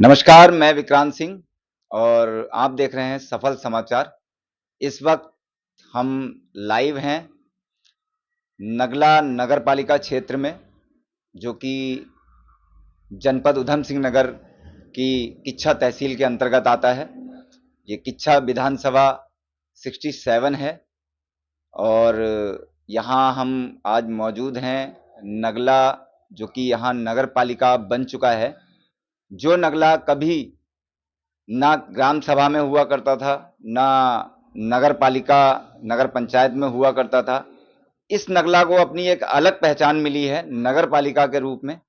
नमस्कार, मैं विक्रांत सिंह और आप देख रहे हैं सफल समाचार। इस वक्त हम लाइव हैं नगला नगर पालिका क्षेत्र में, जो कि जनपद उधम सिंह नगर की किच्छा तहसील के अंतर्गत आता है। ये किच्छा विधानसभा 67 है और यहाँ हम आज मौजूद हैं नगला, जो कि यहाँ नगर पालिका बन चुका है। जो नगला कभी ना ग्राम सभा में हुआ करता था, ना नगर पालिका नगर पंचायत में हुआ करता था, इस नगला को अपनी एक अलग पहचान मिली है नगर पालिका के रूप में,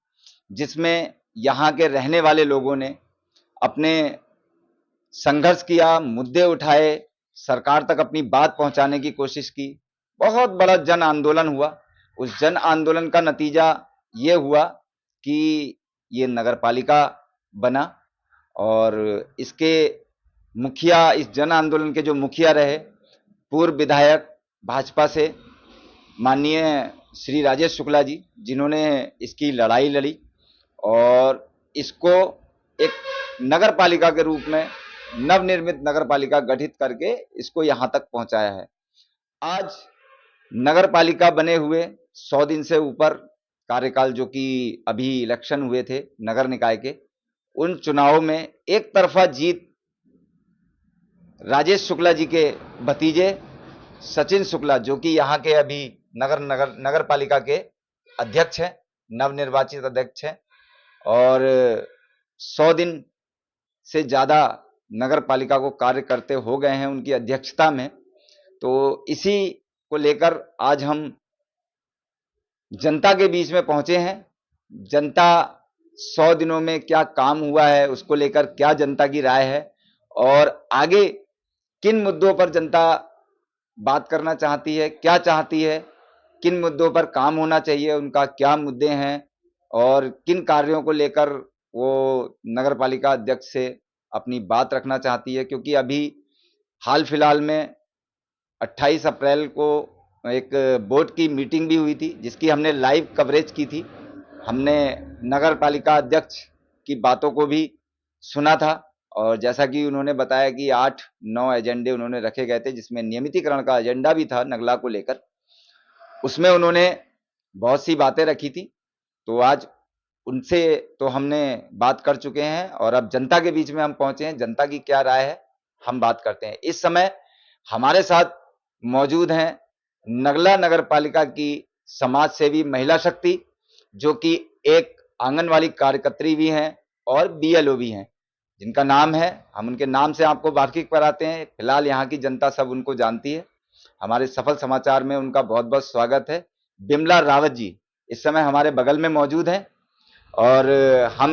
जिसमें यहाँ के रहने वाले लोगों ने अपने संघर्ष किया, मुद्दे उठाए, सरकार तक अपनी बात पहुंचाने की कोशिश की। बहुत बड़ा जन आंदोलन हुआ। उस जन आंदोलन का नतीजा ये हुआ कि ये नगर पालिका बना और इसके मुखिया, इस जन आंदोलन के जो मुखिया रहे, पूर्व विधायक भाजपा से माननीय श्री राजेश शुक्ला जी, जिन्होंने इसकी लड़ाई लड़ी और इसको एक नगर पालिका के रूप में, नवनिर्मित नगर पालिका गठित करके इसको यहां तक पहुंचाया है। आज नगर पालिका बने हुए 100 दिन से ऊपर कार्यकाल, जो कि अभी इलेक्शन हुए थे नगर निकाय के, उन चुनावों में एक तरफा जीत राजेश शुक्ला जी के भतीजे सचिन शुक्ला, जो कि यहाँ के अभी नगर पालिका के अध्यक्ष हैं, नवनिर्वाचित अध्यक्ष हैं और 100 दिन से ज्यादा नगर पालिका को कार्य करते हो गए हैं उनकी अध्यक्षता में। तो इसी को लेकर आज हम जनता के बीच में पहुंचे हैं। जनता 100 दिनों में क्या काम हुआ है उसको लेकर क्या जनता की राय है और आगे किन मुद्दों पर जनता बात करना चाहती है, क्या चाहती है, किन मुद्दों पर काम होना चाहिए, उनका क्या मुद्दे हैं और किन कार्यों को लेकर वो नगर पालिका अध्यक्ष से अपनी बात रखना चाहती है। क्योंकि अभी हाल फिलहाल में 28 अप्रैल को एक बोर्ड की मीटिंग भी हुई थी, जिसकी हमने लाइव कवरेज की थी। हमने नगर पालिका अध्यक्ष की बातों को भी सुना था और जैसा कि उन्होंने बताया कि 8-9 एजेंडे उन्होंने रखे गए थे, जिसमें नियमितीकरण का एजेंडा भी था नगला को लेकर। उसमें उन्होंने बहुत सी बातें रखी थी। तो आज उनसे तो हमने बात कर चुके हैं और अब जनता के बीच में हम पहुंचे हैं। जनता की क्या राय है हम बात करते हैं। इस समय हमारे साथ मौजूद हैं नगला नगर पालिका की समाज सेवी महिला शक्ति, जो कि एक आंगनवाड़ी कार्यकर्त्री भी हैं और बीएलओ भी हैं, जिनका नाम है, हम उनके नाम से आपको वाकिफ कराते हैं। फिलहाल यहाँ की जनता सब उनको जानती है। हमारे सफल समाचार में उनका बहुत बहुत स्वागत है। बिमला रावत जी इस समय हमारे बगल में मौजूद हैं और हम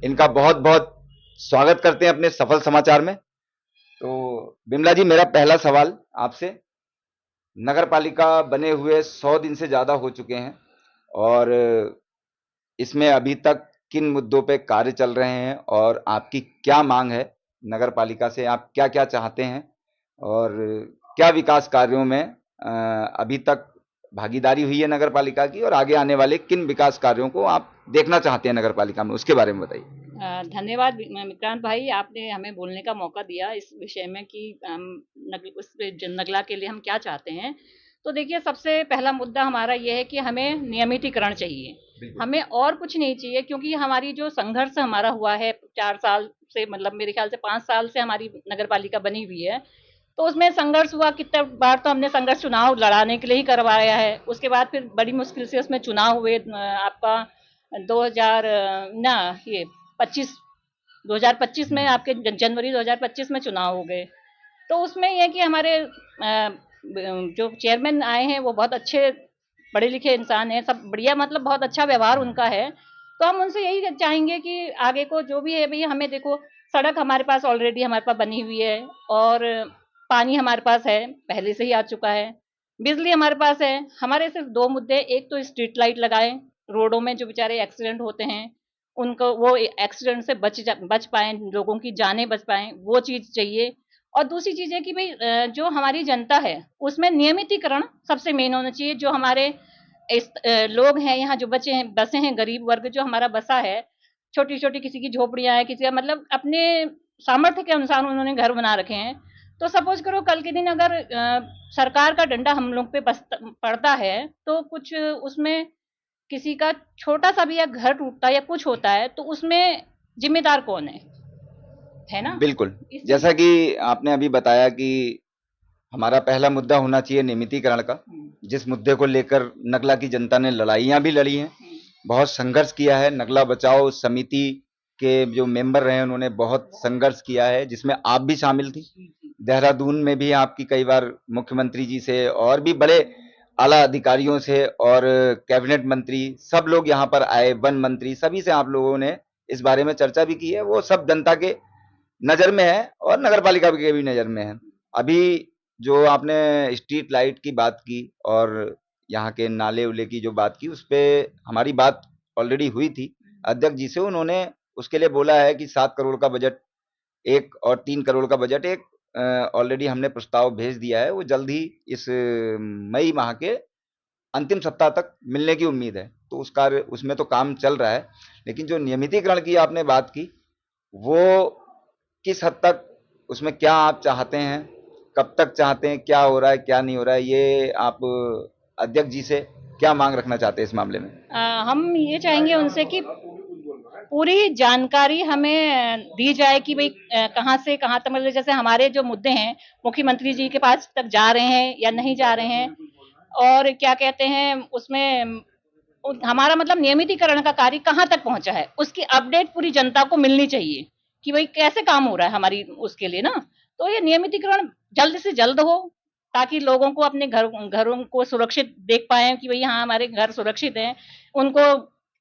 इनका बहुत बहुत स्वागत करते हैं अपने सफल समाचार में। तो बिमला जी, मेरा पहला सवाल आपसे, नगर पालिका बने हुए 100 दिन से ज्यादा हो चुके हैं और इसमें अभी तक किन मुद्दों पे कार्य चल रहे हैं और आपकी क्या मांग है नगर पालिका से, आप क्या क्या चाहते हैं और क्या विकास कार्यों में अभी तक भागीदारी हुई है नगर पालिका की और आगे आने वाले किन विकास कार्यों को आप देखना चाहते हैं नगर पालिका में, उसके बारे में बताइए। धन्यवाद विक्रांत भाई, आपने हमें बोलने का मौका दिया इस विषय में कि नगला के लिए हम क्या चाहते हैं। तो देखिए, सबसे पहला मुद्दा हमारा ये है कि हमें नियमितीकरण चाहिए, हमें और कुछ नहीं चाहिए। क्योंकि हमारी जो संघर्ष हमारा हुआ है 4 साल से, मतलब मेरे ख्याल से 5 साल से हमारी नगर पालिका बनी हुई है, तो उसमें संघर्ष हुआ। कितने बार तो हमने संघर्ष चुनाव लड़ाने के लिए ही करवाया है। उसके बाद फिर बड़ी मुश्किल से उसमें चुनाव हुए। आपका 2000 ना ये 25 2025 में, आपके जनवरी 2025 में चुनाव हो गए। तो उसमें यह कि हमारे जो चेयरमैन आए हैं वो बहुत अच्छे पढ़े लिखे इंसान हैं, सब बढ़िया, मतलब बहुत अच्छा व्यवहार उनका है। तो हम उनसे यही चाहेंगे कि आगे को जो भी है भैया, हमें देखो, सड़क हमारे पास ऑलरेडी हमारे पास बनी हुई है और पानी हमारे पास है, पहले से ही आ चुका है। बिजली हमारे पास है। हमारे सिर्फ 2 मुद्दे, एक तो स्ट्रीट लाइट लगाएं, रोडों में जो बेचारे एक्सीडेंट होते हैं उनको, वो एक्सीडेंट से बच पाए, लोगों की जानें बच पाएं, वो चीज चाहिए। और दूसरी चीज है कि भाई जो हमारी जनता है उसमें नियमितीकरण सबसे मेन होना चाहिए। जो हमारे लोग हैं यहाँ जो बचे हैं, बसे हैं, गरीब वर्ग जो हमारा बसा है, छोटी छोटी किसी की झोपड़ियां है, किसी का मतलब अपने सामर्थ्य के अनुसार उन्होंने घर बना रखे हैं। तो सपोज करो कल के दिन अगर सरकार का डंडा हम लोग पे पड़ता है, तो कुछ उसमें किसी का छोटा सा भी या घर टूटता है या कुछ होता है, तो उसमें जिम्मेदार कौन है ना? बिल्कुल। इस चीज जैसा कि आपने अभी बताया कि हमारा पहला मुद्दा होना चाहिए नियमितीकरण का, जिस मुद्दे को लेकर नगला की जनता ने लड़ाइयां भी लड़ी हैं, बहुत संघर्ष किया है। नगला बचाओ समिति के जो मेंबर रहे उन्होंने बहुत संघर्ष किया है, जिसमें आप भी शामिल थी। देहरादून में भी आपकी कई बार मुख्यमंत्री जी से और भी बड़े आला अधिकारियों से और कैबिनेट मंत्री सब लोग यहाँ पर आए, वन मंत्री सभी से आप लोगों ने इस बारे में चर्चा भी की है। वो सब जनता के नजर में है और नगर पालिका के भी नजर में है। अभी जो आपने स्ट्रीट लाइट की बात की और यहाँ के नाले उले की जो बात की, उस पे हमारी बात ऑलरेडी हुई थी अध्यक्ष जी से। उन्होंने उसके लिए बोला है कि 7 करोड़ का बजट एक और 3 करोड़ का बजट एक ऑलरेडी हमने प्रस्ताव भेज दिया है। वो जल्द ही इस मई माह के अंतिम सप्ताह तक मिलने की उम्मीद है। तो उस कार्य उसमें तो काम चल रहा है। लेकिन जो नियमितीकरण की आपने बात की, वो किस हद तक उसमें क्या आप चाहते हैं, कब तक चाहते हैं, क्या हो रहा है क्या नहीं हो रहा है, ये आप अध्यक्ष जी से क्या मांग रखना चाहते हैं इस मामले में? हम ये चाहेंगे उनसे कि पूरी जानकारी हमें दी जाए कि भाई कहाँ से कहाँ तक, मतलब जैसे हमारे जो मुद्दे हैं मुख्यमंत्री जी के पास तक जा रहे हैं या नहीं जा रहे हैं, और क्या कहते हैं उसमें हमारा मतलब नियमितीकरण का कार्य कहाँ तक पहुंचा है, उसकी अपडेट पूरी जनता को मिलनी चाहिए कि भाई कैसे काम हो रहा है हमारी उसके लिए ना। तो ये नियमितीकरण जल्द से जल्द हो, ताकि लोगों को अपने घरों को सुरक्षित देख पाए कि भाई हाँ हमारे घर सुरक्षित हैं। उनको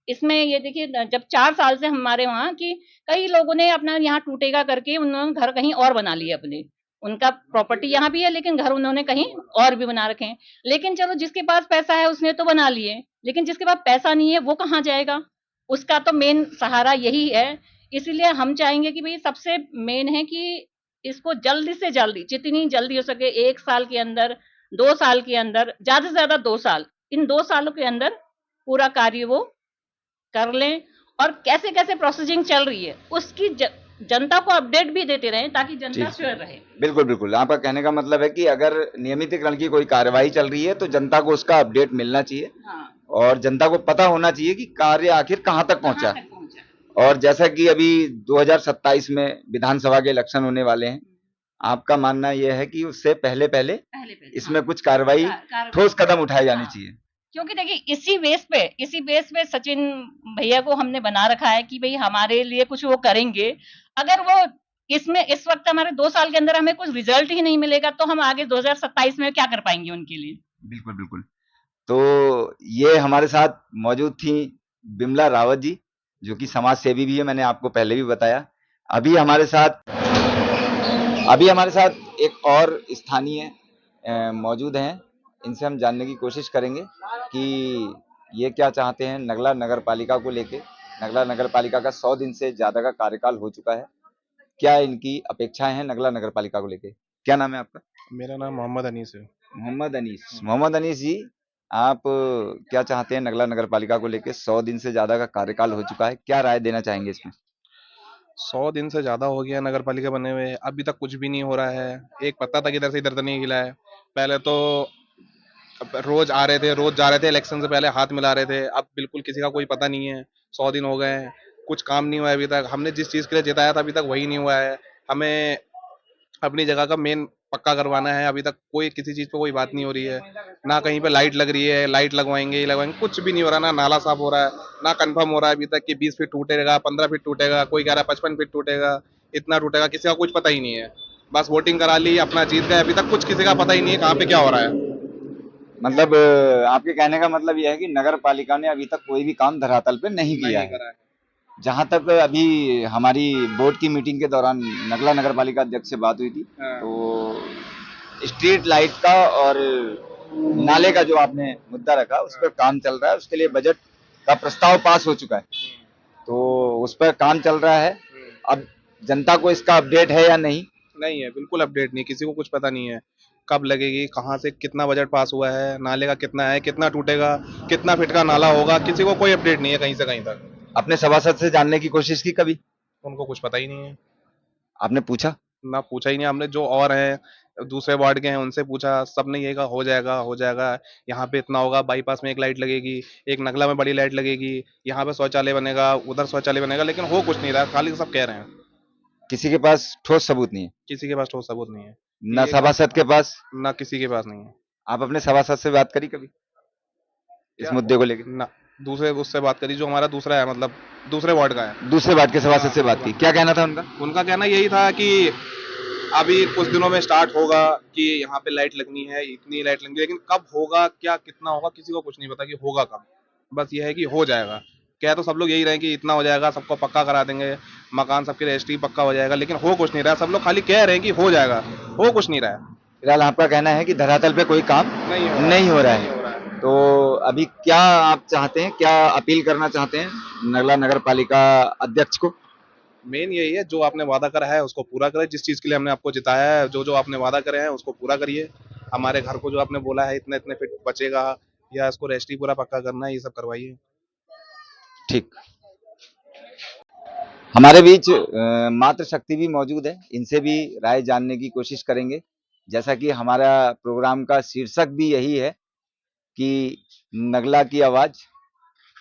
इसमें ये देखिए जब 4 साल से हमारे वहाँ की कई लोगों ने अपना यहाँ टूटेगा करके उन्होंने घर कहीं और बना लिए अपने, उनका प्रॉपर्टी यहाँ भी है लेकिन घर उन्होंने कहीं और भी बना रखे हैं। लेकिन चलो जिसके पास पैसा है उसने तो बना लिए, लेकिन जिसके पास पैसा नहीं है वो कहाँ जाएगा? उसका तो मेन सहारा यही है। इसीलिए हम चाहेंगे कि भाई सबसे मेन है कि इसको जल्दी से जल्दी, जितनी जल्दी हो सके 1 साल के अंदर, 2 साल के अंदर, ज्यादा से ज्यादा 2 साल, इन 2 सालों के अंदर पूरा कार्य वो कर लें। और कैसे कैसे प्रोसेसिंग चल रही है उसकी जनता को अपडेट भी देते रहें ताकि जनता श्योर रहे। बिल्कुल बिल्कुल, आपका कहने का मतलब है कि अगर नियमितीकरण की कोई कार्यवाही चल रही है तो जनता को उसका अपडेट मिलना चाहिए। हाँ, और जनता को पता होना चाहिए कि कार्य आखिर कहाँ तक कहाँ पहुंचा। तक पहुंचा। और जैसा कि अभी 2027 में विधानसभा के इलेक्शन होने वाले हैं, आपका मानना यह है कि उससे पहले पहले पहले पहले इसमें कुछ कार्रवाई ठोस कदम उठाए जानी चाहिए। क्योंकि देखिए इसी बेस पे सचिन भैया को हमने बना रखा है कि भाई हमारे लिए कुछ वो करेंगे। अगर वो इसमें इस वक्त हमारे 2 साल के अंदर हमें कुछ रिजल्ट ही नहीं मिलेगा तो हम आगे 2027 में क्या कर पाएंगे उनके लिए? बिल्कुल बिल्कुल। तो ये हमारे साथ मौजूद थी बिमला रावत जी, जो कि समाज सेवी भी है, मैंने आपको पहले भी बताया। अभी हमारे साथ एक और स्थानीय मौजूद हैं। इनसे हम जानने की कोशिश करेंगे कि ये क्या चाहते हैं नगला नगर पालिका को लेके। नगला नगर पालिका का 100 दिन से ज्यादा का कार्यकाल हो चुका है। क्या इनकी अपेक्षाएं हैं नगला नगर पालिका को लेके? क्या नाम है आपका? मेरा नाम मोहम्मद अनीस है। मोहम्मद अनीस जी, आप क्या चाहते हैं नगला नगर पालिका को लेके? 100 दिन से ज्यादा का कार्यकाल हो चुका है, क्या राय देना चाहेंगे इसमें? 100 दिन से ज्यादा हो गया नगर पालिका बने हुए, अभी तक कुछ भी नहीं हो रहा है। एक पत्ता तक इधर से इधर तक नहीं हिला है। पहले तो रोज आ रहे थे, रोज जा रहे थे, इलेक्शन से पहले हाथ मिला रहे थे। अब बिल्कुल किसी का कोई पता नहीं है। 100 दिन हो गए हैं, कुछ काम नहीं हुआ है अभी तक। हमने जिस चीज के लिए जिताया था अभी तक वही नहीं हुआ है। हमें अपनी जगह का मेन पक्का करवाना है, अभी तक कोई किसी चीज पे कोई बात नहीं हो रही है। ना कहीं पे लाइट लग रही है, लाइट लगवाएंगे ये लगवाएंगे, कुछ भी नहीं हो रहा। ना नाला साफ हो रहा है, ना कंफर्म हो रहा है अभी तक कि 20 फीट टूटेगा, 15 फीट टूटेगा, कोई कह रहा है 55 फीट टूटेगा, इतना टूटेगा, किसी का कुछ पता ही नहीं है। बस वोटिंग करा ली, अपना जीत गए, अभी तक कुछ किसी का पता ही नहीं है कहाँ पे क्या हो रहा है। मतलब आपके कहने का मतलब यह है कि नगर पालिका ने अभी तक कोई भी काम धरातल पे नहीं किया नहीं है। करा है। जहां तक अभी हमारी बोर्ड की मीटिंग के दौरान नगला नगर पालिका अध्यक्ष से बात हुई थी, हाँ। तो स्ट्रीट लाइट का और नाले का जो आपने मुद्दा रखा उस पर काम चल रहा है। उसके लिए बजट का प्रस्ताव पास हो चुका है, तो उस पर काम चल रहा है। अब जनता को इसका अपडेट है या नहीं? नहीं है, बिल्कुल अपडेट नहीं, किसी को कुछ पता नहीं है कब लगेगी, कहाँ से कितना बजट पास हुआ है, नाले का कितना है, कितना टूटेगा, कितना फीट का नाला होगा, किसी को कोई अपडेट नहीं है कहीं से कहीं तक। अपने सभासद से जानने की कोशिश की कभी? उनको कुछ पता ही नहीं है। आपने पूछा? ना पूछा ही नहीं हमने, जो और हैं दूसरे वार्ड के हैं उनसे पूछा, सबने यही कहा हो जाएगा हो जाएगा, यहाँ पे इतना होगा, बाईपास में एक लाइट लगेगी, एक नगला में बड़ी लाइट लगेगी, यहाँ पे शौचालय बनेगा, उधर शौचालय बनेगा, लेकिन हो कुछ नहीं रहा, खाली सब कह रहे हैं। किसी के पास ठोस सबूत नहीं है, किसी के पास ठोस सबूत नहीं है। ना ये सभासद के पास? ना किसी के पास नहीं है। आप अपने सभासद से बात करी कभी इस क्या मुद्दे को लेकर? ना, दूसरे उससे बात करी जो हमारा दूसरा है, मतलब दूसरे वार्ड का है। दूसरे वार्ड के सभासद से बात की, क्या कहना था उनका? उनका कहना यही था कि अभी कुछ दिनों में स्टार्ट होगा कि यहाँ पे लाइट लगनी है, इतनी लाइट लगनी है, लेकिन कब होगा, क्या कितना होगा, किसी को कुछ नहीं पता कि होगा कब। बस ये है कि हो जाएगा। कह तो सब लोग यही रहे कि इतना हो जाएगा, सबको पक्का करा देंगे, मकान सबके रजिस्ट्री पक्का हो जाएगा, लेकिन हो कुछ नहीं रहा। सब लोग खाली कह रहे हैं कि हो जाएगा, हो कुछ नहीं रहा है। फिलहाल आपका कहना है कि धरातल पे कोई काम नहीं हो रहा है। तो अभी क्या आप चाहते हैं, क्या अपील करना चाहते हैं नगला नगर पालिका अध्यक्ष को? मेन यही है, जो आपने वादा करा है उसको पूरा करें, जिस चीज के लिए हमने आपको जिताया है, जो जो आपने वादा करे हैं उसको पूरा करिए। हमारे घर को जो आपने बोला है इतने इतने फीट बचेगा, या इसको रजिस्ट्री पूरा पक्का करना है, ये सब करवाइए। ठीक। हमारे बीच मातृ शक्ति भी मौजूद है, इनसे भी राय जानने की कोशिश करेंगे। जैसा कि हमारा प्रोग्राम का शीर्षक भी यही है कि नगला की आवाज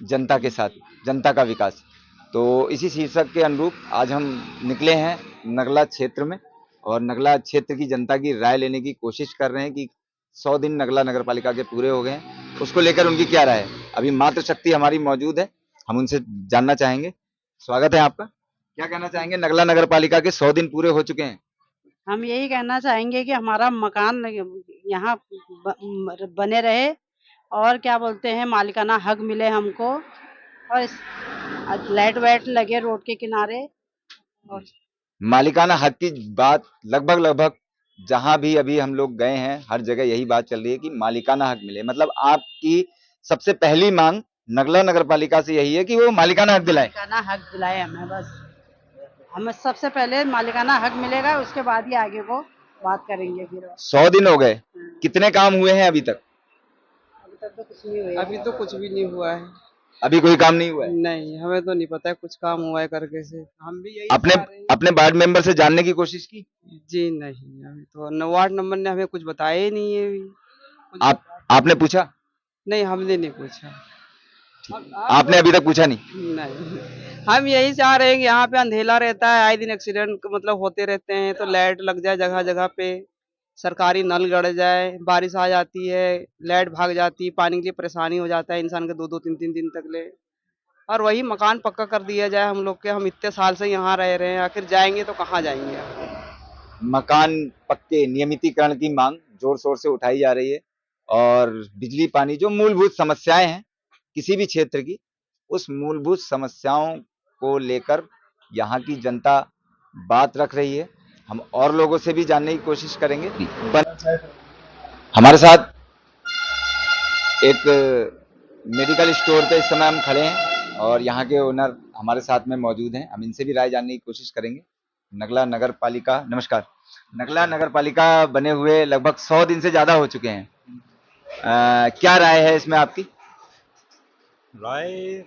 जनता के साथ, जनता का विकास। तो इसी शीर्षक के अनुरूप आज हम निकले हैं नगला क्षेत्र में और नगला क्षेत्र की जनता की राय लेने की कोशिश कर रहे हैं कि 100 दिन नगला नगर पालिका के पूरे हो गए हैं, उसको लेकर उनकी क्या राय है। अभी मातृ शक्ति हमारी मौजूद है, हम उनसे जानना चाहेंगे। स्वागत है आपका। क्या कहना चाहेंगे, नगला नगर पालिका के 100 दिन पूरे हो चुके हैं। हम यही कहना चाहेंगे कि हमारा मकान यहाँ बने रहे और क्या बोलते हैं मालिकाना हक मिले हमको, और लाइट वाइट लगे रोड के किनारे। और मालिकाना हक की बात लगभग लगभग जहां भी अभी हम लोग गए हैं हर जगह यही बात चल रही है कि मालिकाना हक मिले। मतलब आपकी सबसे पहली मांग नगला नगर पालिका से यही है कि वो मालिकाना हक दिलाए। मालिकाना हक दिलाए हमें, बस हमें सबसे पहले मालिकाना हक मिलेगा, उसके बाद ही आगे को बात करेंगे। फिर 100 दिन हो गए, कितने काम हुए हैं अभी तक? अभी तक तो कुछ नहीं हुआ। अभी तो कुछ भी नहीं हुआ है। अभी कोई काम नहीं हुआ है? नहीं, हमें तो नहीं पता है कुछ काम हुआ है करके से। हम भी यही अपने चाह रहे हैं। अपने वार्ड मेंबर से जानने की कोशिश की? जी नहीं, अभी तो वार्ड नंबर ने हमें कुछ बताया ही नहीं है अभी। आप आपने पूछा? नहीं, हमने नहीं पूछा। आपने अभी तक पूछा नहीं? नहीं, हम यही चाह रहे हैं कि यहाँ पे अंधेला रहता है, आए दिन एक्सीडेंट मतलब होते रहते हैं, तो लाइट लग जाए जगह जगह पे, सरकारी नल गड़ जाए, बारिश आ जाती है, लाइट भाग जाती है, पानी के लिए परेशानी हो जाता है इंसान के 2-2 3-3 दिन तक ले। और वही मकान पक्का कर दिया जाए हम लोग के। हम इतने साल से यहाँ रह रहे हैं, आखिर जाएंगे तो कहाँ जाएंगे। मकान पक्के नियमितीकरण की मांग जोर शोर से उठाई जा रही है और बिजली पानी जो मूलभूत समस्याएं हैं किसी भी क्षेत्र की, उस मूलभूत समस्याओं को लेकर यहाँ की जनता बात रख रही है। हम और लोगों से भी जानने की कोशिश करेंगे। हमारे साथ एक मेडिकल स्टोर पे इस समय हम खड़े हैं और यहाँ के ओनर हमारे साथ में मौजूद हैं, हम इनसे भी राय जानने की कोशिश करेंगे। नगला नगर पालिका, नमस्कार। नगला नगर पालिका बने हुए लगभग 100 दिन से ज्यादा हो चुके हैं, क्या राय है इसमें आपकी? राय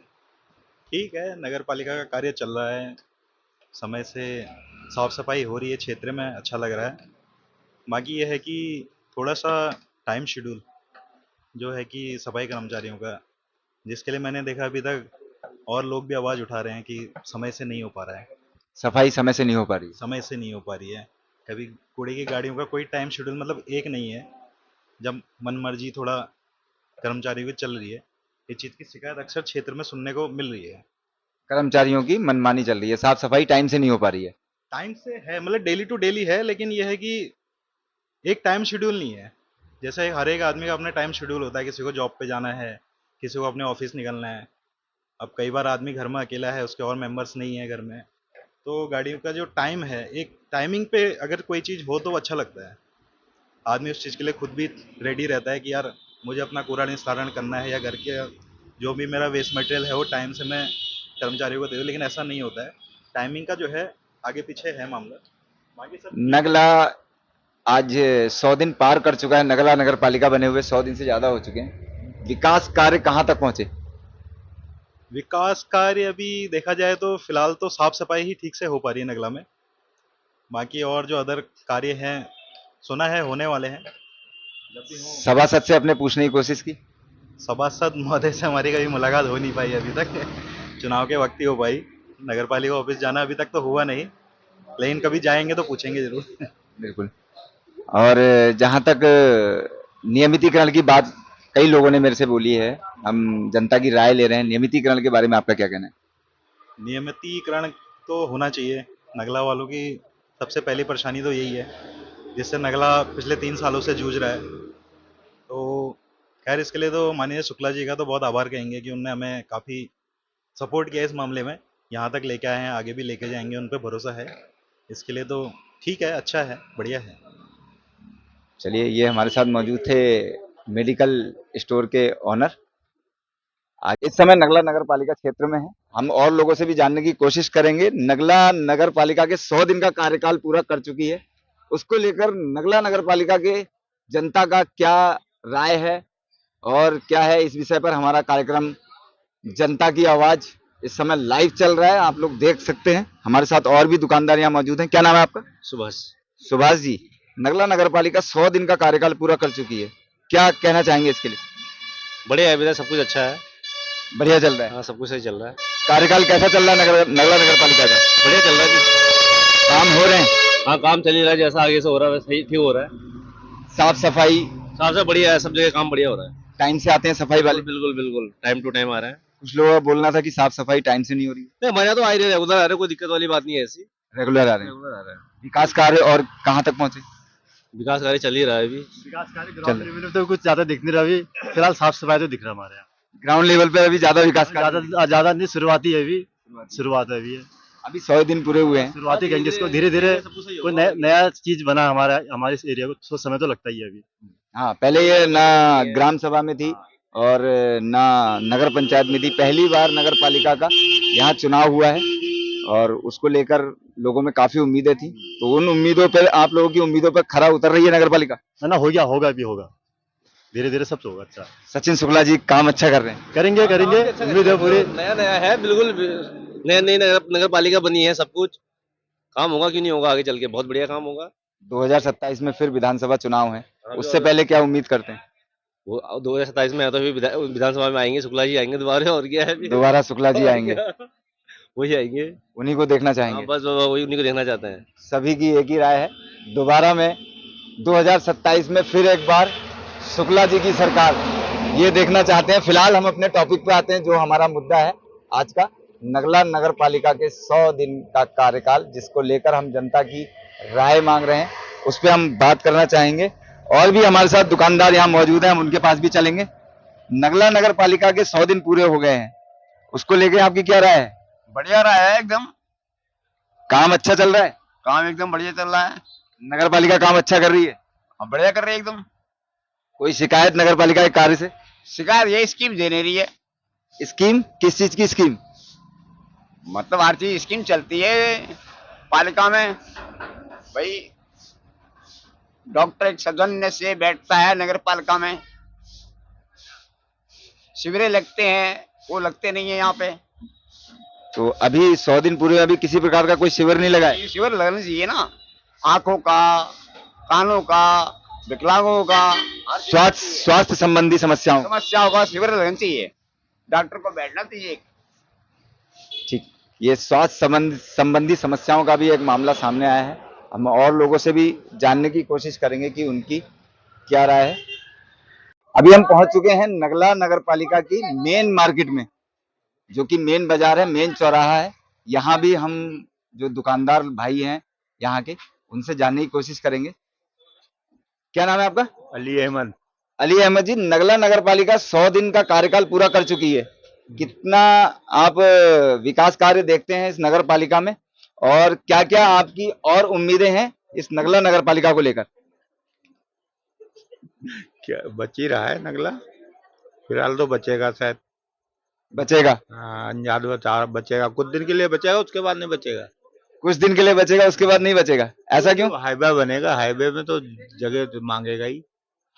ठीक है, नगर पालिका का कार्य चल रहा है, समय से साफ सफाई हो रही है क्षेत्र में, अच्छा लग रहा है। बाकी यह है कि थोड़ा सा टाइम शेड्यूल जो है कि सफाई कर्मचारियों का, जिसके लिए मैंने देखा अभी तक और लोग भी आवाज़ उठा रहे हैं कि समय से नहीं हो पा रहा है, सफाई समय से नहीं हो पा रही? समय से नहीं हो पा रही है। कभी कूड़े की गाड़ियों का कोई टाइम शेड्यूल मतलब एक नहीं है, जब मन मर्जी थोड़ा कर्मचारियों की चल रही है। इस चीज़ की शिकायत अक्सर क्षेत्र में सुनने को मिल रही है। कर्मचारियों की मनमानी चल रही है, साफ सफाई टाइम से नहीं हो पा रही है। टाइम से है मतलब डेली टू डेली है, लेकिन यह है कि एक टाइम शेड्यूल नहीं है। जैसे हर एक आदमी का अपना टाइम शेड्यूल होता है, किसी को जॉब पे जाना है, किसी को अपने ऑफिस निकलना है। अब कई बार आदमी घर में अकेला है, उसके और मेंबर्स नहीं है घर में, तो गाड़ियों का जो टाइम है, एक टाइमिंग पे अगर कोई चीज़ हो तो अच्छा लगता है। आदमी उस चीज़ के लिए खुद भी रेडी रहता है कि यार मुझे अपना कूड़ा निस्तारण करना है, या घर के जो भी मेरा वेस्ट मटेरियल है वो टाइम से मैं कर्मचारियों को दे दूँ, लेकिन ऐसा नहीं होता है। टाइमिंग का जो है आगे पीछे है मामला। बाकी सब नगला आज 100 दिन पार कर चुका है, नगला नगर पालिका बने हुए 100 दिन से ज्यादा हो चुके हैं। विकास कार्य कहां तक पहुंचे? विकास कार्य अभी देखा जाए तो फिलहाल तो साफ सफाई ही ठीक से हो पा रही है नगला में। बाकी और जो अदर कार्य हैं सुना है होने वाले हैं, जब भी हो। सभासद से अपने पूछने की कोशिश की? सभासद महोदय से हमारी कभी मुलाकात हो नहीं पाई अभी तक। चुनाव के वक्त ही हो पाई। नगर पालिका ऑफिस जाना अभी तक तो हुआ नहीं, लेकिन कभी जाएंगे तो पूछेंगे जरूर। बिल्कुल। और जहां तक नियमितीकरण की बात कई लोगों ने मेरे से बोली है, हम जनता की राय ले रहे हैं, नियमितीकरण के बारे में आपका क्या कहना है? नियमितीकरण तो होना चाहिए। नगला वालों की सबसे पहली परेशानी तो यही है, जिससे नगला पिछले 3 सालों से जूझ रहा है। तो खैर इसके लिए तो माननीय शुक्ला जी का तो बहुत आभार कहेंगे कि उनने हमें काफ़ी सपोर्ट किया इस मामले में। यहाँ तक लेके आए हैं, आगे भी लेके जाएंगे, उन पर भरोसा है। इसके लिए तो ठीक है, अच्छा है, बढ़िया है। चलिए, ये हमारे साथ मौजूद थे मेडिकल स्टोर के ऑनर। आज इस समय नगला नगर पालिका क्षेत्र में है। हम और लोगों से भी जानने की कोशिश करेंगे। नगला नगर पालिका के 100 दिन का कार्यकाल पूरा कर चुकी है, उसको लेकर नगला नगर पालिका के जनता का क्या राय है और क्या है, इस विषय पर हमारा कार्यक्रम जनता की आवाज इस समय लाइव चल रहा है। आप लोग देख सकते हैं। हमारे साथ और भी दुकानदार यहाँ मौजूद हैं। क्या नाम है आपका? सुभाष। सुभाष जी, नगला नगर पालिका 100 दिन का कार्यकाल पूरा कर चुकी है, क्या कहना चाहेंगे इसके लिए? बढ़िया है, अभी तक सब कुछ अच्छा है। बढ़िया चल रहा है। हाँ, सब कुछ सही चल रहा है। कार्यकाल कैसा चल रहा है नगला नगर पालिका का? बढ़िया चल रहा है जी। काम हो रहे हैं? हाँ, काम चल ही रहा है, जैसा आगे से हो रहा है वैसा ही ठीक हो रहा है। साफ सफाई साफ से बढ़िया है, सब जगह काम बढ़िया हो रहा है। टाइम से आते हैं सफाई वाले? बिल्कुल बिल्कुल टाइम टू टाइम आ रहा है। कुछ लोगों का बोलना था कि साफ सफाई टाइम से नहीं हो रही है। नहीं, हमारे यहाँ तो आ ही रहे, रेगुलर आ रहे, कोई दिक्कत वाली बात नहीं है ऐसी। रेगुलर आ रहे हैं। रेगुलर आ रहा है। विकास कार्य और कहाँ तक पहुंचे? विकास कार्य चल ही रहा है अभी। विकास कार्य ग्राउंड लेवल पे तो कुछ ज्यादा दिख नहीं रहा अभी। फिलहाल साफ सफाई तो दिख रहा है हमारे यहाँ। ग्राउंड लेवल पे अभी ज्यादा विकास कार्य? ज्यादा नहीं, शुरुआती है अभी। शुरुआत है अभी। अभी 100 दिन पूरे हुए हैं। शुरुआती कहेंगे इसको, धीरे धीरे कोई नया चीज बना हमारे इस एरिया को, तो समय तो लगता ही है अभी। हाँ, पहले ये ना ग्राम सभा में थी और ना नगर पंचायत में थी। पहली बार नगर पालिका का यहाँ चुनाव हुआ है और उसको लेकर लोगों में काफी उम्मीदें थी। तो उन उम्मीदों पर, आप लोगों की उम्मीदों पर खरा उतर रही है नगर पालिका? ना हो गया, होगा भी होगा, धीरे धीरे सब तो होगा। अच्छा, सचिन शुक्ला जी काम अच्छा कर रहे हैं? करेंगे उम्मीद है पूरी। नया नया है, बिल्कुल नई नई नगर पालिका बनी है, सब कुछ काम होगा, क्यों नहीं होगा, आगे चल के बहुत बढ़िया काम होगा। 2027 में फिर विधानसभा चुनाव है, उससे पहले क्या उम्मीद करते हैं? वो 2027 में है तो फिर विधानसभा में आएंगे, शुक्ला जी आएंगे दोबारा, और क्या है। दोबारा शुक्ला जी आएंगे, वही आएंगे, उन्हीं को देखना हाँ, चाहेंगे। बस वही उन्हीं को देखना चाहते हैं। सभी की एक ही राय है, दोबारा में 2027 में फिर एक बार शुक्ला जी की सरकार, ये देखना चाहते हैं। फिलहाल हम अपने टॉपिक पे आते हैं, जो हमारा मुद्दा है आज का, नगला नगर पालिका के 100 दिन का कार्यकाल, जिसको लेकर हम जनता की राय मांग रहे हैं, उस पर हम बात करना चाहेंगे। और भी हमारे साथ दुकानदार यहाँ मौजूद हैं, हम उनके पास भी चलेंगे। नगला नगर पालिका के 100 दिन पूरे हो गए हैं, उसको लेके आपकी क्या राय है? बढ़िया रहा है एकदम। काम अच्छा चल रहा है? काम एकदम बढ़िया चल रहा है। नगर पालिका काम अच्छा कर रही है? हाँ, बढ़िया कर रही है एकदम। कोई शिकायत नगर पालिका के कार्य से? शिकायत ये स्कीम दे नहीं रही है। स्कीम? किस चीज की स्कीम? मतलब हर चीज स्कीम चलती है पालिका में। भाई डॉक्टर एक सौजन्य से बैठता है नगर पालिका में, शिविरें लगते हैं, वो लगते नहीं है यहाँ पे। तो अभी 100 दिन पूरे, अभी किसी प्रकार का कोई शिविर नहीं लगा है? ये शिविर लगना चाहिए ना, आंखों का, कानों का, विकलांगों का, स्वास्थ्य संबंधी समस्याओं का शिविर लगना चाहिए। डॉक्टर को बैठना चाहिए। ठीक, ये स्वास्थ्य संबंधी समस्याओं का भी एक मामला सामने आया है। हम और लोगों से भी जानने की कोशिश करेंगे कि उनकी क्या राय है। अभी हम पहुंच चुके हैं नगला नगर पालिका की मेन मार्केट में, जो कि मेन बाजार है, मेन चौराहा है। यहाँ भी हम जो दुकानदार भाई हैं यहाँ के, उनसे जानने की कोशिश करेंगे। क्या नाम है आपका? अली अहमद। अली अहमद जी, नगला नगर पालिका 100 दिन का कार्यकाल पूरा कर चुकी है, कितना आप विकास कार्य देखते हैं इस नगर पालिका में, और क्या क्या आपकी और उम्मीदें हैं इस नगला नगर पालिका को लेकर? क्या बच ही रहा है नगला, फिलहाल तो बचेगा शायद। बचेगा? हाँ, अंजाद बचेगा, कुछ दिन के लिए बचेगा, उसके बाद नहीं बचेगा। कुछ दिन के लिए बचेगा, उसके बाद नहीं बचेगा, ऐसा क्यों? हाईवे बनेगा, हाईवे में तो जगह तो मांगेगा ही।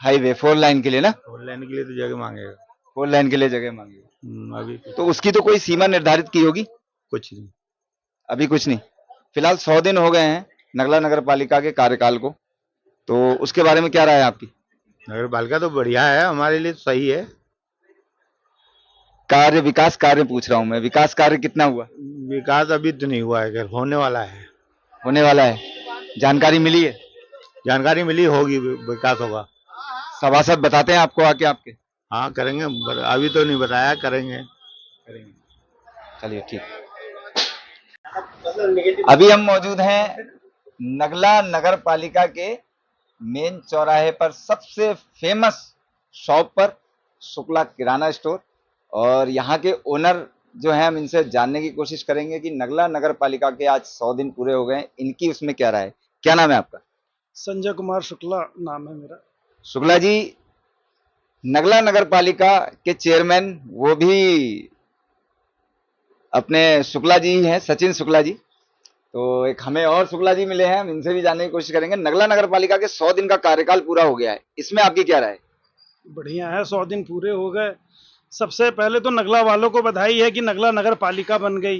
हाईवे 4 लाइन के लिए ना? 4 लाइन के लिए तो जगह मांगेगा। 4 लाइन के लिए जगह मांगेगा। अभी तो उसकी तो कोई सीमा निर्धारित की होगी? कुछ नहीं। अभी कुछ नहीं। फिलहाल 100 दिन हो गए हैं नगला नगर पालिका के कार्यकाल को, तो उसके बारे में क्या राय है आपकी? नगर पालिका तो बढ़िया है, हमारे लिए तो सही है। कार्य, विकास कार्य पूछ रहा हूं मैं, विकास कार्य कितना हुआ? विकास अभी तो नहीं हुआ है, खैर होने वाला है। होने वाला है, जानकारी मिली है? जानकारी मिली होगी, विकास होगा। सभासद बताते हैं आपको आके आपके? हाँ करेंगे, अभी तो नहीं बताया, करेंगे। चलिए ठीक। अभी हम मौजूद हैं नगला नगर पालिका के मेन चौराहे पर, सबसे फेमस शॉप पर, शुक्ला किराना स्टोर। और यहाँ के ओनर जो हैं, हम इनसे जानने की कोशिश करेंगे कि नगला नगर पालिका के आज 100 दिन पूरे हो गए, इनकी उसमें क्या राय है। क्या नाम है आपका? संजय कुमार शुक्ला नाम है मेरा। शुक्ला जी, नगला नगर पालिका के चेयरमैन वो भी अपने शुक्ला जी हैं, सचिन शुक्ला जी। तो एक हमें और शुक्ला जी मिले हैं, हम इनसे भी जानने की कोशिश करेंगे। नगला नगर पालिका के 100 दिन का कार्यकाल पूरा हो गया है, इसमें आपकी क्या राय है? बढ़िया है, 100 दिन पूरे हो गए। सबसे पहले तो नगला वालों को बधाई है कि नगला नगर पालिका बन गई।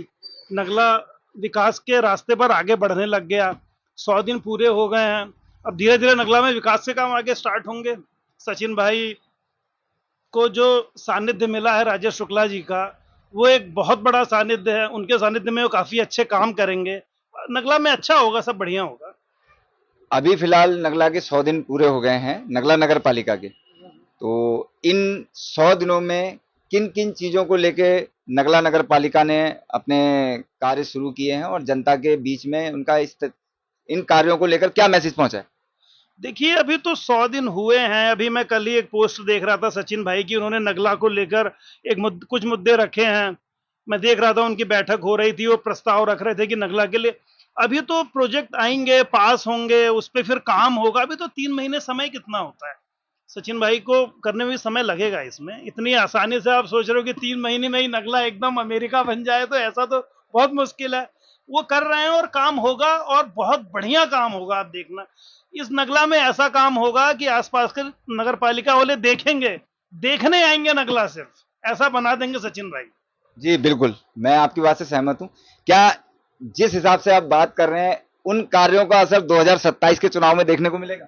नगला विकास के रास्ते पर आगे बढ़ने लग गया। 100 दिन पूरे हो गए हैं, अब धीरे धीरे नगला में विकास के काम आगे स्टार्ट होंगे। सचिन भाई को जो सानिध्य मिला है राजेश शुक्ला जी का, वो एक बहुत बड़ा सानिध्य है। उनके सानिध्य में वो काफी अच्छे काम करेंगे, नगला में अच्छा होगा, सब बढ़िया होगा। अभी फिलहाल नगला के 100 दिन पूरे हो गए हैं नगला नगर पालिका के, तो इन 100 दिनों में किन किन चीजों को लेके नगला नगर पालिका ने अपने कार्य शुरू किए हैं और जनता के बीच में उनका इन कार्यों को लेकर क्या मैसेज पहुंचा है? देखिए, अभी तो 100 दिन हुए हैं। अभी मैं कल ही एक पोस्ट देख रहा था सचिन भाई की, उन्होंने नगला को लेकर कुछ मुद्दे रखे हैं। मैं देख रहा था उनकी बैठक हो रही थी, वो प्रस्ताव रख रहे थे कि नगला के लिए अभी तो प्रोजेक्ट आएंगे, पास होंगे, उस पर फिर काम होगा। अभी तो 3 महीने समय कितना होता है, सचिन भाई को करने में भी समय लगेगा। इसमें इतनी आसानी से आप सोच रहे हो कि 3 महीने में ही नगला एकदम अमेरिका बन जाए, तो ऐसा तो बहुत मुश्किल है। वो कर रहे हैं और काम होगा, और बहुत बढ़िया काम होगा। आप देखना, इस नगला में ऐसा काम होगा कि आसपास के नगर पालिका वाले देखेंगे, देखने आएंगे नगला, सिर्फ ऐसा बना देंगे सचिन भाई। जी बिल्कुल, मैं आपकी बात से सहमत हूं। क्या जिस हिसाब से आप बात कर रहे हैं, उन कार्यों का असर 2027 के चुनाव में देखने को मिलेगा?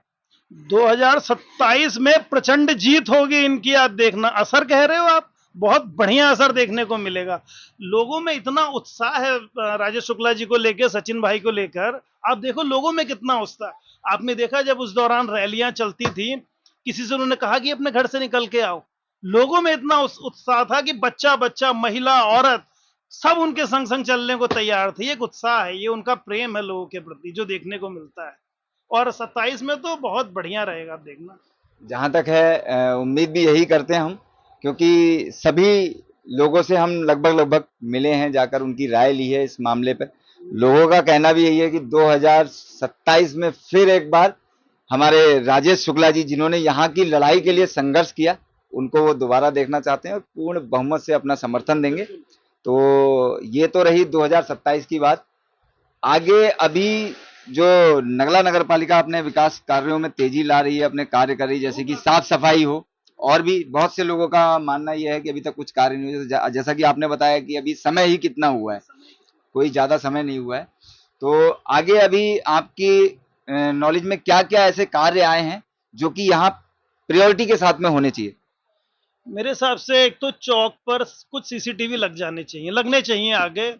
2027 में प्रचंड जीत होगी इनकी, आप देखना। असर कह रहे हो आप, बहुत बढ़िया असर देखने को मिलेगा। लोगों में इतना उत्साह है राजेश शुक्ला जी को लेकर, सचिन भाई को लेकर। आप देखो लोगों में कितना उत्साह। आपने देखा जब उस दौरान रैलियां चलती थी, किसी से उन्होंने कहा कि अपने घर से निकल के आओ, लोगों में इतना उत्साह था कि बच्चा बच्चा, महिला, औरत, सब उनके संग संग चलने को तैयार थे। ये एक उत्साह है, ये उनका प्रेम है लोगों के प्रति, जो देखने को मिलता है। और 27 में तो बहुत बढ़िया रहेगा, आप देखना। जहां तक है उम्मीद भी यही करते हैं हम, क्योंकि सभी लोगों से हम लगभग मिले हैं, जाकर उनकी राय ली है इस मामले पर। लोगों का कहना भी यही है कि 2027 में फिर एक बार हमारे राजेश शुक्ला जी, जिन्होंने यहाँ की लड़ाई के लिए संघर्ष किया, उनको वो दोबारा देखना चाहते हैं और पूर्ण बहुमत से अपना समर्थन देंगे। तो ये तो रही 2027 की बात। आगे अभी जो नगला नगर पालिका अपने विकास कार्यों में तेजी ला रही है, अपने कार्य कर रही है, जैसे कि साफ सफाई हो, और भी बहुत से लोगों का मानना यह है कि अभी तक कुछ कार्य नहीं हुआ। जैसा कि आपने बताया कि अभी समय ही कितना हुआ है, कोई ज्यादा समय नहीं हुआ है। तो आगे अभी आपकी नॉलेज में क्या क्या ऐसे कार्य आए हैं जो कि यहाँ प्रायोरिटी के साथ में होने चाहिए? मेरे हिसाब से एक तो चौक पर कुछ सीसीटीवी लगने चाहिए आगे।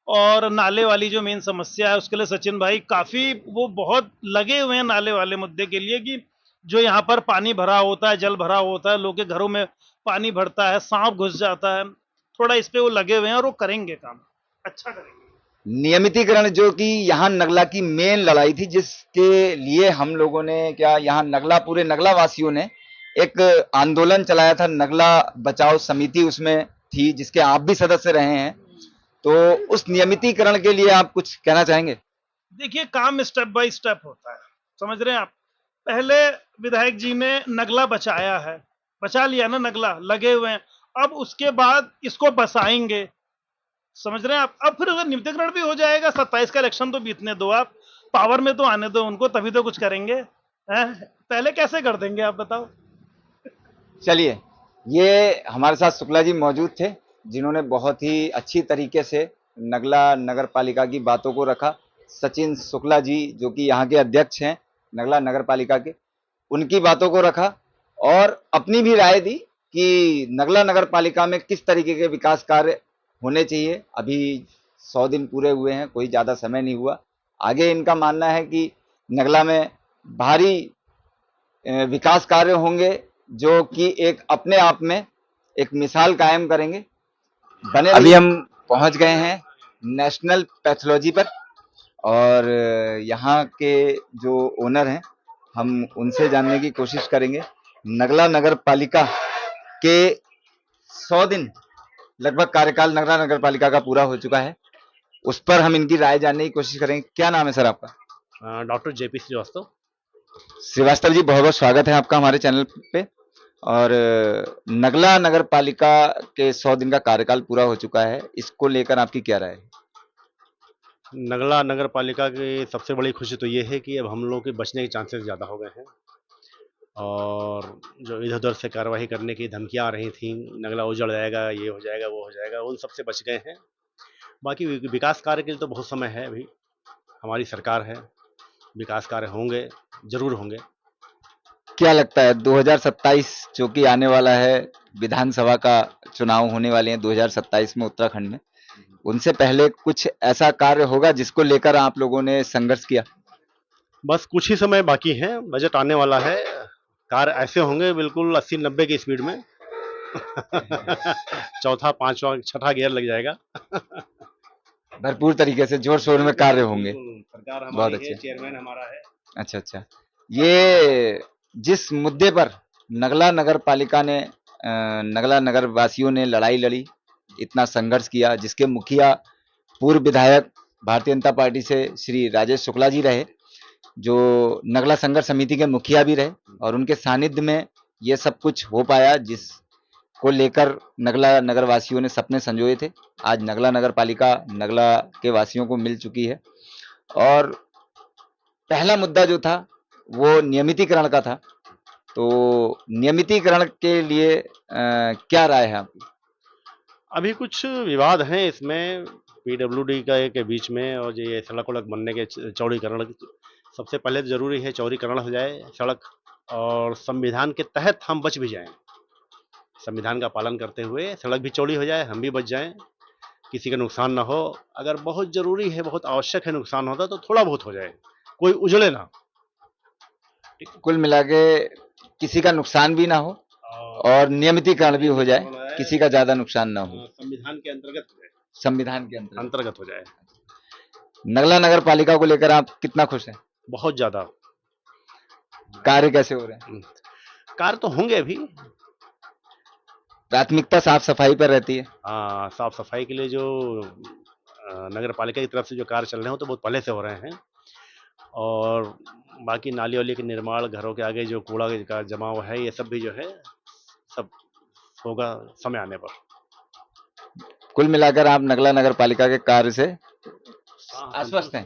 और नाले वाली जो मेन समस्या है, उसके लिए सचिन भाई काफी वो बहुत लगे हुए हैं नाले वाले मुद्दे के लिए, कि जो यहाँ पर पानी भरा होता है, जल भरा होता है, लोगों के घरों में पानी भरता है, सांप घुस जाता है, थोड़ा इस पे वो लगे हुए हैं और वो करेंगे, काम अच्छा करेंगे। नियमितीकरण, जो कि यहाँ नगला की मेन लड़ाई थी, जिसके लिए हम लोगों ने, क्या यहाँ नगला, पूरे नगला वासियों ने एक आंदोलन चलाया था, नगला बचाओ समिति उसमें थी, जिसके आप भी सदस्य रहे हैं। तो उस नियमितीकरण के लिए आप कुछ कहना चाहेंगे? देखिए, काम स्टेप बाय स्टेप होता है, समझ रहे हैं आप। पहले विधायक जी ने नगला बचाया है, बचा लिया ना नगला, लगे हुए हैं। अब उसके बाद इसको बसाएंगे, समझ रहे हैं आप। अब फिर अगर नियमितीकरण भी हो जाएगा, 27 का इलेक्शन तो बीतने दो, आप पावर में तो आने दो उनको, तभी तो कुछ करेंगे। हैं? पहले कैसे कर देंगे आप बताओ। चलिए, ये हमारे साथ शुक्ला जी मौजूद थे, जिन्होंने बहुत ही अच्छी तरीके से नगला नगर पालिका की बातों को रखा। सचिन शुक्ला जी, जो कि यहाँ के अध्यक्ष हैं नगला नगर पालिका के, उनकी बातों को रखा और अपनी भी राय दी कि नगला नगर पालिका में किस तरीके के विकास कार्य होने चाहिए। अभी 100 दिन पूरे हुए हैं, कोई ज्यादा समय नहीं हुआ। आगे इनका मानना है कि नगला में भारी विकास कार्य होंगे, जो कि एक अपने आप में एक मिसाल कायम करेंगे। बने अभी हम पहुंच गए हैं नेशनल पैथोलॉजी पर और यहाँ के जो ओनर हैं, हम उनसे जानने की कोशिश करेंगे। नगला नगर पालिका के 100 दिन लगभग कार्यकाल नगला नगर पालिका का पूरा हो चुका है, उस पर हम इनकी राय जानने की कोशिश करेंगे। क्या नाम है सर आपका? Doctor JP Srivastava. श्रीवास्तव जी, बहुत बहुत स्वागत है आपका हमारे चैनल पे। और नगला नगर पालिका के 100 दिन का कार्यकाल पूरा हो चुका है, इसको लेकर आपकी क्या राय है? नगला नगर पालिका की सबसे बड़ी खुशी तो ये है कि अब हम लोग के बचने के चांसेस ज़्यादा हो गए हैं और जो इधर उधर से कार्रवाई करने की धमकियाँ आ रही थी, नगला उजड़ जाएगा, ये हो जाएगा, वो हो जाएगा, उन सबसे बच गए हैं। बाकी विकास कार्य के लिए तो बहुत समय है, अभी हमारी सरकार है, विकास कार्य होंगे, जरूर होंगे। क्या लगता है 2027 जो कि आने वाला है, विधानसभा का चुनाव होने वाले हैं 2027 में उत्तराखंड में, उनसे पहले कुछ ऐसा कार्य होगा जिसको लेकर आप लोगों ने संघर्ष किया? बस कुछ ही समय बाकी है, बजट आने वाला है, कार्य ऐसे होंगे बिल्कुल 80-90 की स्पीड में चौथा, पांचवा, छठा गियर लग जाएगा भरपूर तरीके से जोर शोर में कार्य होंगे। सरकार बहुत हमारी अच्छे। है, चेयरमैन हमारा है। अच्छा अच्छा, ये जिस मुद्दे पर नगला नगर पालिका ने नगला नगर वासियों ने लड़ाई लड़ी, इतना संघर्ष किया, जिसके मुखिया पूर्व विधायक भारतीय जनता पार्टी से श्री राजेश शुक्ला जी रहे, जो नगला संघर्ष समिति के मुखिया भी रहे, और उनके सानिध्य में ये सब कुछ हो पाया, जिसको लेकर नगला नगर वासियों ने सपने संजोए थे। आज नगला नगर पालिका नगला के वासियों को मिल चुकी है। और पहला मुद्दा जो था वो नियमितीकरण का था, तो नियमितीकरण के लिए क्या राय है आपकी? अभी कुछ विवाद हैं इसमें पीडब्ल्यूडी के बीच में, और ये सड़क वड़क बनने के चौड़ीकरण, सबसे पहले तो जरूरी है चौड़ीकरण हो जाए सड़क, और संविधान के तहत हम बच भी जाएं, संविधान का पालन करते हुए सड़क भी चौड़ी हो जाए, हम भी बच जाएं, किसी का नुकसान ना हो। अगर बहुत जरूरी है, बहुत आवश्यक है नुकसान होता तो थोड़ा बहुत हो जाए, कोई उजड़े ना। कुल मिला के किसी का नुकसान भी ना हो और नियमितीकरण भी हो जाए, किसी का ज्यादा नुकसान ना हो, संविधान के अंतर्गत हो जाए, संविधान के अंतर्गत हो जाए। नगला नगर पालिका को लेकर आप कितना खुश हैं? बहुत ज्यादा। कार्य कैसे हो रहे हैं? कार्य तो होंगे अभी। प्राथमिकता साफ सफाई पर रहती है। हाँ, साफ सफाई के लिए जो नगर पालिका की तरफ से जो कार्य चल रहे हैं वो तो बहुत पहले से हो रहे हैं, और बाकी नाली वाली के निर्माण, घरों के आगे जो कूड़ा का जमाव है, ये सब भी जो है सब होगा समय आने पर। कुल मिलाकर आप नगला नगर पालिका के कार्य से आश्वस्त हैं?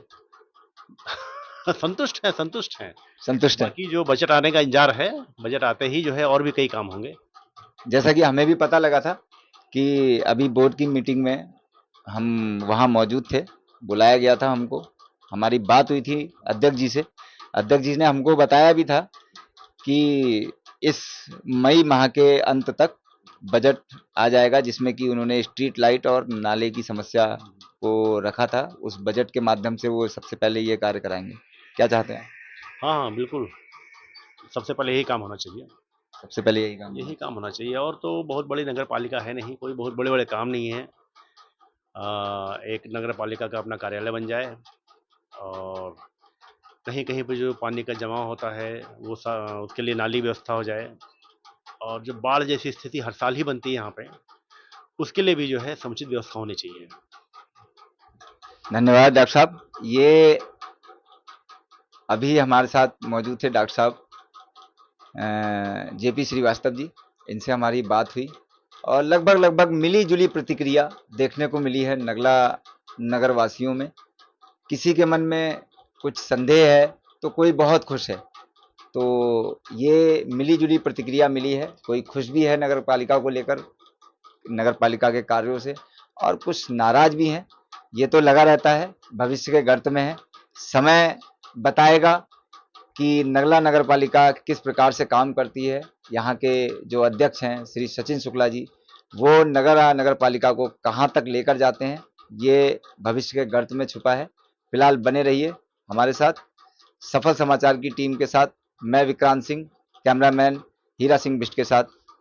संतुष्ट है, संतुष्ट है, संतुष्ट है। बाकी जो बजट आने का इंतजार है, बजट आते ही जो है और भी कई काम होंगे। जैसा कि हमें भी पता लगा था कि अभी बोर्ड की मीटिंग में हम वहां मौजूद थे, बुलाया गया था हमको, हमारी बात हुई थी अध्यक्ष जी से। अध्यक्ष जी ने हमको बताया भी था कि इस मई माह के अंत तक बजट आ जाएगा, जिसमें कि उन्होंने स्ट्रीट लाइट और नाले की समस्या को रखा था। उस बजट के माध्यम से वो सबसे पहले ये कार्य कराएंगे। क्या चाहते हैं? हाँ हाँ बिल्कुल, सबसे पहले यही काम होना चाहिए, सबसे पहले यही काम होना चाहिए। और तो बहुत बड़ी नगर पालिका है नहीं, कोई बहुत बड़े बड़े काम नहीं है। एक नगर पालिका का अपना कार्यालय बन जाए, और कहीं कहीं पे जो पानी का जमाव होता है वो उसके लिए नाली व्यवस्था हो जाए, और जो बाढ़ जैसी स्थिति हर साल ही बनती है यहाँ पे, उसके लिए भी जो है समुचित व्यवस्था होनी चाहिए। धन्यवाद डॉक्टर साहब। ये अभी हमारे साथ मौजूद थे डॉक्टर साहब जेपी श्रीवास्तव जी, इनसे हमारी बात हुई और लगभग मिली जुली प्रतिक्रिया देखने को मिली है नगला नगर वासियों में। किसी के मन में कुछ संदेह है तो कोई बहुत खुश है, तो ये मिली जुली प्रतिक्रिया मिली है। कोई खुश भी है नगर पालिका को लेकर, नगर पालिका के कार्यों से, और कुछ नाराज भी हैं। ये तो लगा रहता है, भविष्य के गर्त में है। समय बताएगा कि नगला नगर पालिका किस प्रकार से काम करती है। यहाँ के जो अध्यक्ष हैं श्री सचिन शुक्ला जी, वो नगर पालिका को कहाँ तक लेकर जाते हैं, ये भविष्य के गर्त में छुपा है। फिलहाल बने रहिए हमारे साथ। सफल समाचार की टीम के साथ मैं विक्रांत सिंह, कैमरामैन हीरा सिंह बिष्ट के साथ।